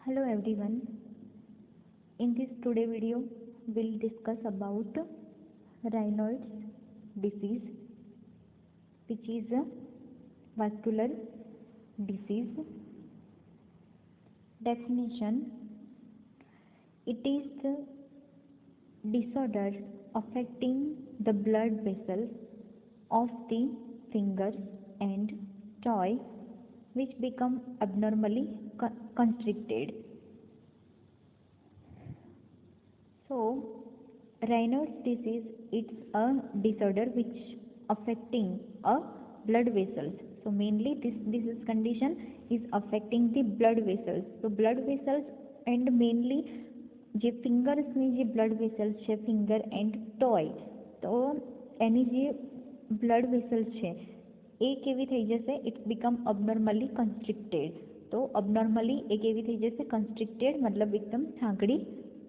Hello everyone. In this today video, we'll discuss about Raynaud's disease, which is a vascular disease. Definition: it is the disorder affecting the blood vessels of the fingers and toe which become abnormally constricted. So, Raynaud's disease is a disorder which affecting a blood vessels. So mainly this disease condition is affecting the blood vessels. So blood vessels and mainly જે ફિંગર્સની જે blood vessels છે finger and toy, તો એની જે blood vessels છે એ કેવી થઈ જશે? It's become abnormally constricted. તો અબનોર્મલી એ કેવી થઈ જશે? કન્સ્ટ્રિક્ટેડ મતલબ એકદમ સાંકડી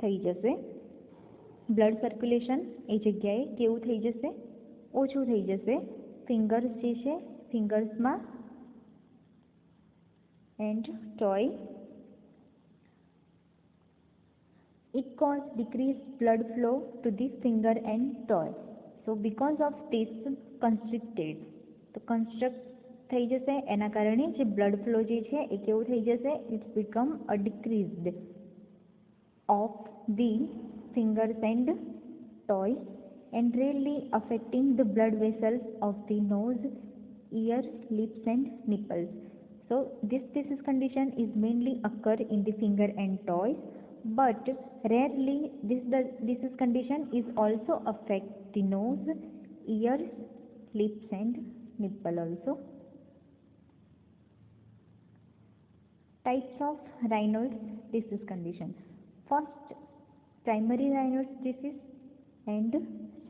થઈ જશે. બ્લડ સર્ક્યુલેશન એ જગ્યાએ કેવું થઈ જશે? ઓછું થઈ જશે. ફિંગર્સ જે છે ફિંગર્સમાં and toe, it causes decreased blood flow to the finger and toe. So because of this constricted, તો constrict થઈ જશે એના કારણે જે બ્લડ ફ્લો જે છે એ કેવું થઈ જશે? It's become a decreased of the fingers and toes and rarely affecting the blood vessels of the nose, ears, lips and nipples. So this disease condition is mainly occur in the finger and toes, but rarely this disease condition is also affect the nose, ears, lips and nipple also. Types of Raynaud's disease condition: first, primary Raynaud's disease and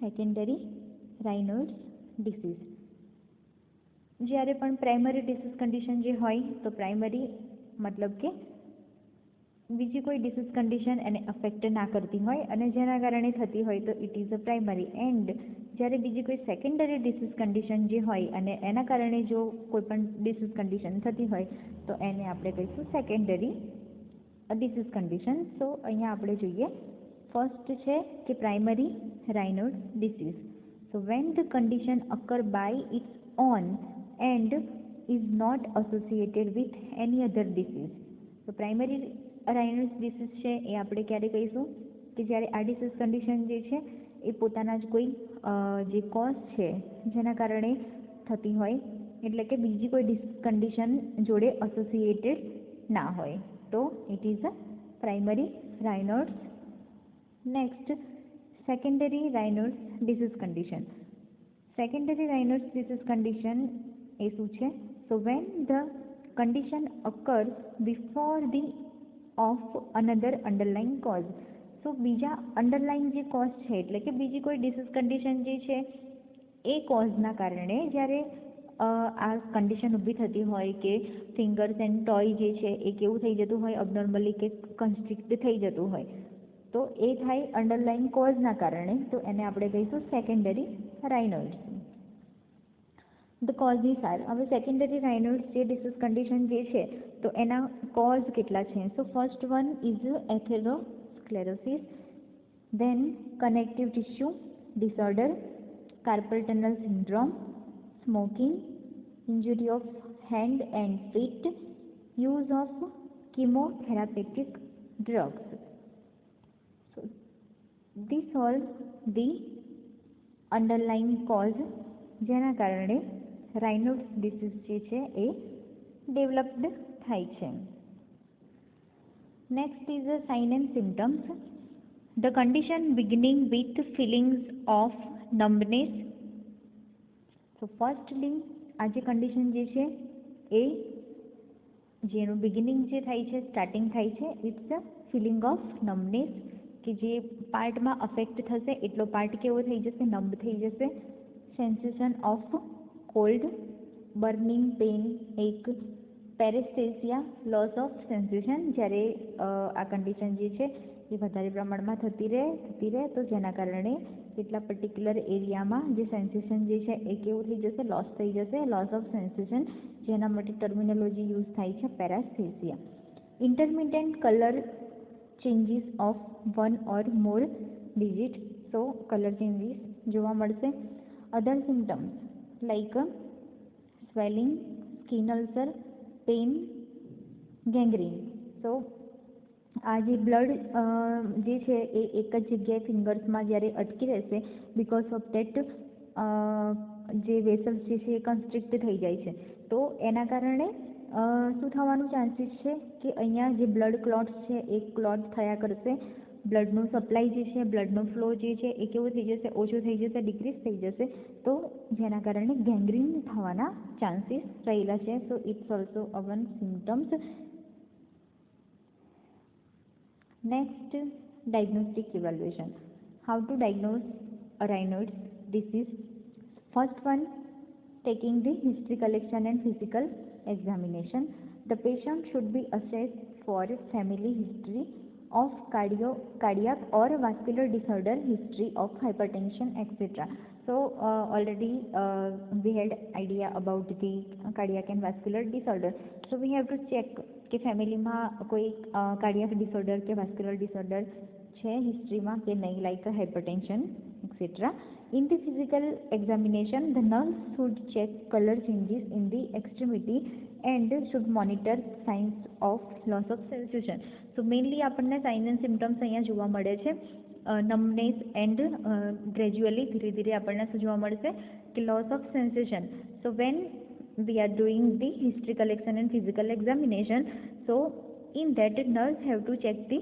secondary Raynaud's disease. જ્યારે પણ primary disease condition જે હોય તો primary મતલબ કે બીજી કોઈ disease condition એને અફેક્ટ ના કરતી હોય અને જેના કારણે થતી હોય તો it is a primary. And જ્યારે બીજી કોઈ સેકન્ડરી ડિસીઝ કન્ડિશન જે હોય અને એના કારણે જો કોઈ પણ ડિસીઝ કન્ડિશન થતી હોય તો એને આપણે કહીશું સેકન્ડરી ડિસીઝ કન્ડિશન. સો અહીંયા આપણે જોઈએ ફર્સ્ટ છે કે primary Raynaud disease. So when the condition occur by its own and is not associated with any other disease. તો પ્રાઇમરી રાયનોડ ડિસીઝ છે એ આપણે ક્યારે કહીશું? કે જ્યારે આ ડિસીઝ કન્ડિશન જે છે એ પોતાના જ કોઈ જે કોઝ છે જેના કારણે થતી હોય, એટલે કે બીજી કોઈ ડિસીઝ કન્ડિશન જોડે એસોસિએટેડ ના હોય, તો it is a primary Raynaud. Next, secondary Raynaud disease condition. Secondary Raynaud disease condition એ શું છે? So when the condition occurs before the of another underline cause. So બીજા અંડરલાઇન જે કોઝ છે એટલે કે બીજી કોઈ ડિસીઝ કન્ડિશન જે છે એ કોઝના કારણે જ્યારે આ કન્ડિશન ઊભી થતી હોય કે ફિંગર્સ એન્ડ ટોય જે છે એ કેવું થઈ જતું હોય? અબનોર્મલી કે કન્સ્ટ્રિક્ટ થઈ જતું હોય, તો એ થાય અંડરલાઇન કોઝના કારણે, તો એને આપણે કહીશું સેકન્ડરી રાયનોડ્સ. ધ કોઝિસ આર, હવે સેકન્ડરી રાયનોડ્સ જે ડિસીઝ કન્ડિશન જે છે તો એના કોઝ કેટલા છે? So first one is atherosclerosis, then connective tissue disorder, carpal tunnel syndrome, smoking, injury of hand and feet, use of chemotherapeutic drugs. So these all the underlying cause જેના કારણે રાયનોડ્સ disease જે છે એ ડેવલપ્ડ થાય છે. Next is a sign and symptoms. The condition beginning with feelings of numbness. So firstly આ જે condition જે છે એ જેનું બિગિનિંગ જે થાય છે, સ્ટાર્ટિંગ થાય છે, ઇટ્સ અ ફિલિંગ ઓફ નમ્બનેસ, કે જે પાર્ટમાં અફેક્ટ થશે એટલો પાર્ટ કેવો થઈ જશે? નમ્બ થઈ જશે. Sensation of cold, burning pain, એક પેરેસ્થેસિયા, લોસ ઓફ સેન્સેશન, જ્યારે આ કન્ડિશન જે છે એ વધારે પ્રમાણમાં થતી રહે તો જેના કારણે કેટલા પર્ટિક્યુલર એરિયામાં જે સેન્સેશન જે છે એ કેવું થઈ જશે? લોસ થઈ જશે. લોસ ઓફ સેન્સેશન, જેના માટે ટર્મિનોલોજી યુઝ થાય છે પેરાસ્થેસિયા. intermittent color changes of one or more digit, so color changes જોવા મળશે. other symptoms like swelling, skin ulcer, pain, gangrene. so આ જે બ્લડ જે છે એ એક જ જગ્યાએ ફિંગર્સમાં જ્યારે અટકી રહેશે બિકોઝ ઓફ ધેટ જે વેસલ્સ જે છે એ કન્સ્ટ્રિક્ટ થઈ જાય છે, તો એના કારણે શું થવાનું ચાન્સીસ છે કે અહીંયા જે બ્લડ ક્લોટ્સ છે એ ક્લોટ થયા કરશે, બ્લડનું સપ્લાય જે છે, બ્લડનો ફ્લો જે છે એ કેવો થઈ જશે, ઓછો થઈ જશે, ડિક્રીઝ થઈ જશે, તો જેના કારણે ગેંગ્રીન થવાના ચાન્સીસ રહેલા છે. So it's also a one symptoms. Next, diagnostic evaluation. How to diagnose a Raynaud's disease? First one, taking the history collection and physical examination. The patient should be assessed for family history of cardiac or vascular disorder, history of hypertension, etc. So already we had idea about the cardiac and vascular disorder. So we have to check કે ફેમિલીમાં કોઈ cardiac disorder કે vascular disorder છે હિસ્ટ્રીમાં કે નહીં, like hypertension et cetera. In the physical examination, the nurse should check color changes in the extremity and should monitor signs of loss of sensation. So mainly આપણને science and symptoms અહીંયા જોવા મળે છે, નમનેસ and gradually ધીરે ધીરે આપણને શું જોવા મળશે કે loss of sensation. So when we are doing the history collection and physical examination, so in that nurse have to check the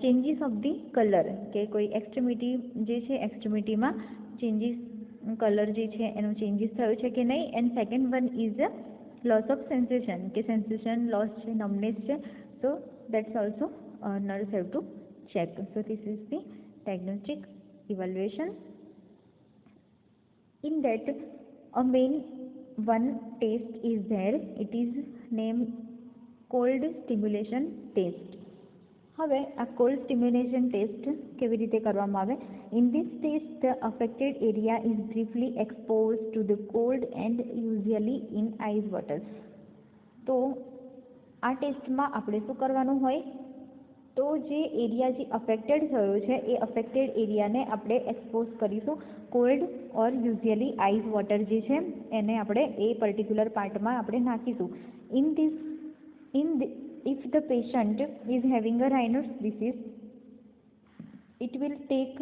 changes of the color કે કોઈ એક્સ્ટ્રીમિટી જે છે એક્સ્ટ્રીમિટીમાં ચેન્જીસ કલર જે છે એનો ચેન્જીસ થયો છે કે નહીં. And second one is loss of sensation કે સેન્સેશન લોસ છે, નમનેસ છે, સો that's also nurse have to check. So this is the diagnostic evaluation. In that a main one test is there, it is named cold stimulation test. હવે આ cold stimulation test કેવી રીતે કરવામાં આવે? In this test the affected area is briefly exposed to the cold and usually in ice water. તો આ ટેસ્ટમાં આપણે શું કરવાનું હોય? તો જે એરિયા જે અફેક્ટેડ થયો છે એ અફેક્ટેડ એરિયાને આપણે એક્સપોઝ કરીશું કોલ્ડ ઓર યુઝ્યુઅલી આઈસ વોટર જે છે એને આપણે એ પર્ટિક્યુલર પાર્ટમાં આપણે નાખીશું. If the patient is having a Raynaud's disease, it will take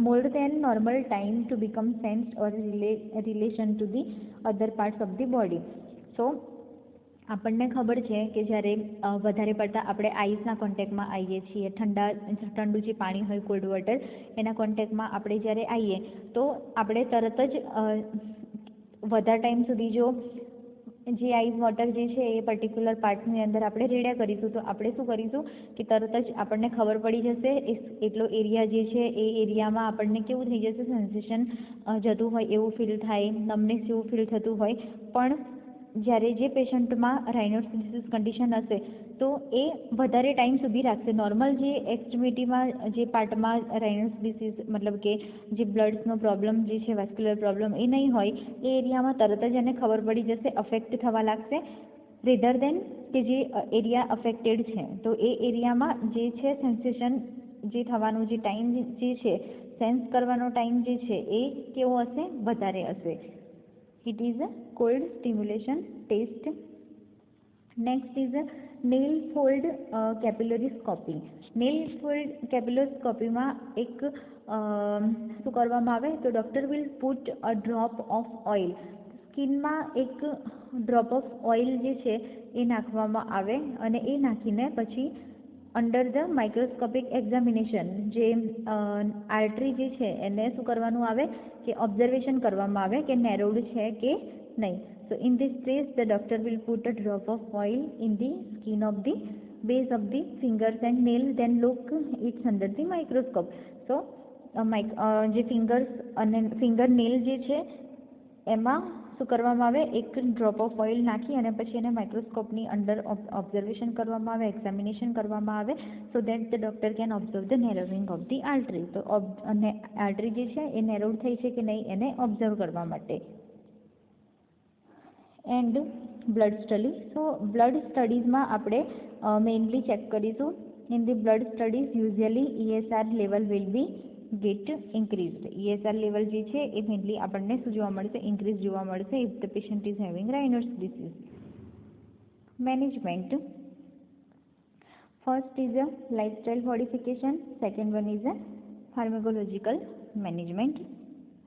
more than normal time to become sensed or relation to the other parts of the body. So આપણને ખબર છે કે જ્યારે વધારે પડતા આપણે આઈસના કોન્ટેક્ટમાં આવીએ છીએ, ઠંડુ જે પાણી હોય કોલ્ડ વોટર એના કોન્ટેક્ટમાં આપણે જ્યારે આવીએ તો આપણે તરત જ વધારે ટાઈમ સુધી જો જે આઈસ વોટર જે છે એ પર્ટિક્યુલર પાર્ટની અંદર આપણે રેડ્યા કરીશું તો આપણે શું કરીશું કે તરત જ આપણને ખબર પડી જશે એટલો એરિયા જે છે એ એરિયામાં આપણને કેવું થઈ જશે, સેન્સેશન જતું હોય એવું ફીલ થાય, નમનેસ જેવું ફીલ થતું હોય. પણ જ્યારે જે પેશન્ટમાં રાયનોડ્સ ડિસીઝ કન્ડિશન હશે તો એ વધારે ટાઈમ સુધી રાખશે. નોર્મલ જે એક્સ્ટ્રીમિટીમાં જે પાર્ટમાં રાયનોડ્સ ડિસીઝ મતલબ કે જે બ્લડ્સનો પ્રોબ્લેમ જે છે વાસ્ક્યુલર પ્રોબ્લેમ એ નહીં હોય એ એરિયામાં તરત જ એને ખબર પડી જશે, અફેક્ટ થવા લાગશે રેધર દેન કે જે એરિયા અફેક્ટેડ છે તો એ એરિયામાં જે છે સેન્સેશન જે થવાનો જે ટાઈમ જે છે સેન્સ કરવાનો ટાઈમ જે છે એ કેવો હશે, વધારે હશે. It is a cold stimulation test. Next is a nail fold capillaroscopy. Nail fold capillaroscopy માં એક શું કરવામાં આવે તો doctor will put a drop of oil. સ્કિનમાં એક ડ્રોપ ઓફ ઓઇલ જે છે એ નાખવામાં આવે અને એ નાખીને પછી અંડર ધ માઇક્રોસ્કોપિક એક્ઝામિનેશન જે આર્ટરી જે છે એને શું કરવાનું આવે કે ઓબ્ઝર્વેશન કરવામાં આવે કે નેરોડ છે કે નહીં. So in this case the doctor will put a drop of oil in the skin of the base of the fingers and nail then look its under the microscope. So જે fingers અને finger nail જે છે એમાં શું કરવામાં આવે એક drop of oil નાખી અને પછી એને માઇક્રોસ્કોપની અંદર ઓબ્ઝર્વેશન કરવામાં આવે, એક્ઝામિનેશન કરવામાં આવે so that the doctor can observe the narrowing of the artery. તો આર્ટરી જે છે એ નેરોડ થઈ છે કે નહીં એને ઓબ્ઝર્વ કરવા માટે. And blood study. So blood સ્ટડીઝમાં આપણે મેઇનલી ચેક કરીશું. In the blood studies usually ESR level will be get increased. ESR level જે છે એ મેઇનલી આપણને શું જોવા મળશે, ઇન્ક્રીઝ જોવા મળશે if the patient is having Raynaud's disease. Management. First is a lifestyle modification, second one is a pharmacological management.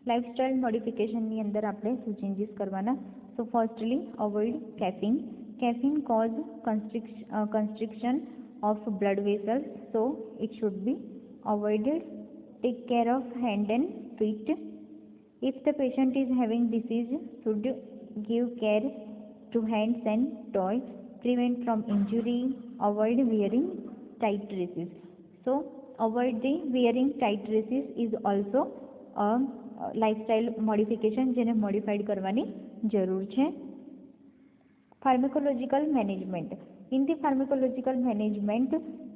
Lifestyle મોડિફિકેશનની અંદર આપણે શું ચેન્જીસ કરવાના? So firstly avoid caffeine. Caffeine cause constriction of blood vessels, so it should be avoided. Take care of hand and feet. If the patient is having disease, should give care to hands and toes. Prevent from injury. Avoid wearing tight dresses. So avoid the wearing tight dresses is also a lifestyle modification જેને modified કરવાની જરૂર છે. Pharmacological management. In the pharmacological management,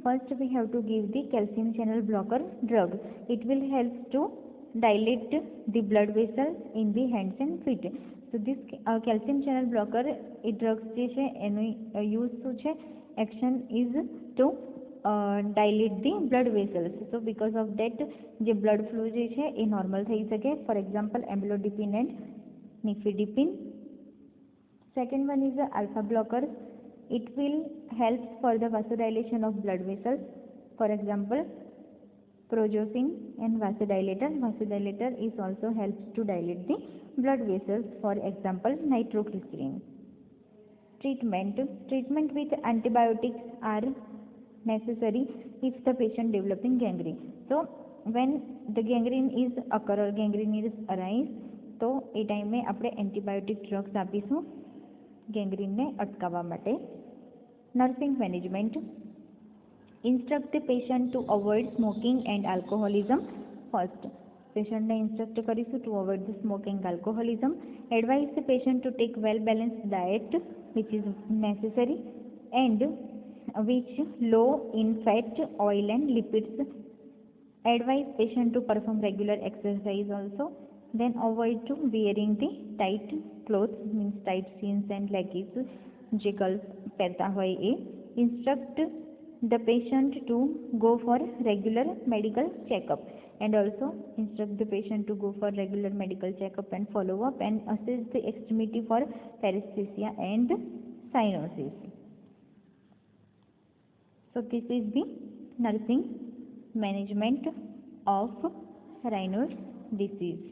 first we have to give the calcium channel blocker drug. It will help to dilate the blood vessels in the hands and feet. So this calcium channel blocker A drugs જે છે એનો use શું છે? Action is to dilate the blood vessels. So because of that જે blood flow જે છે એ normal થઈ શકે. For example, amlodipine and nifedipine. Second one is the alpha blockers. It will help for the vasodilation of blood vessels. For example, prozosine and vasodilator. Vasodilator is also helps to dilate the blood vessels. For example, nitroglycerin. Treatment. Treatment with antibiotics are necessary if the patient developing gangrene. So when the gangrene is occur or gangrene is arise, તો એ ટાઈમે આપણે antibiotic drugs આપીશું ગેંગ્રીનને અટકાવવા માટે. Nursing management. Instruct the patient to avoid smoking and alcoholism. First પેશન્ટને instruct કરીશું to avoid the smoking alcoholism. Advise the patient to take well balanced diet which is necessary and which low in fat, oil and lipids. Advise patient to perform regular exercise also. Then avoid to wearing the tight clothes, means tight jeans and leggings જે girls પહેરતા હોય એ. Instruct the patient to go for regular medical checkup and also instruct the patient to go for regular medical checkup and follow up and assess the extremity for paresthesia and cyanosis. So this is the nursing management of Raynaud's disease.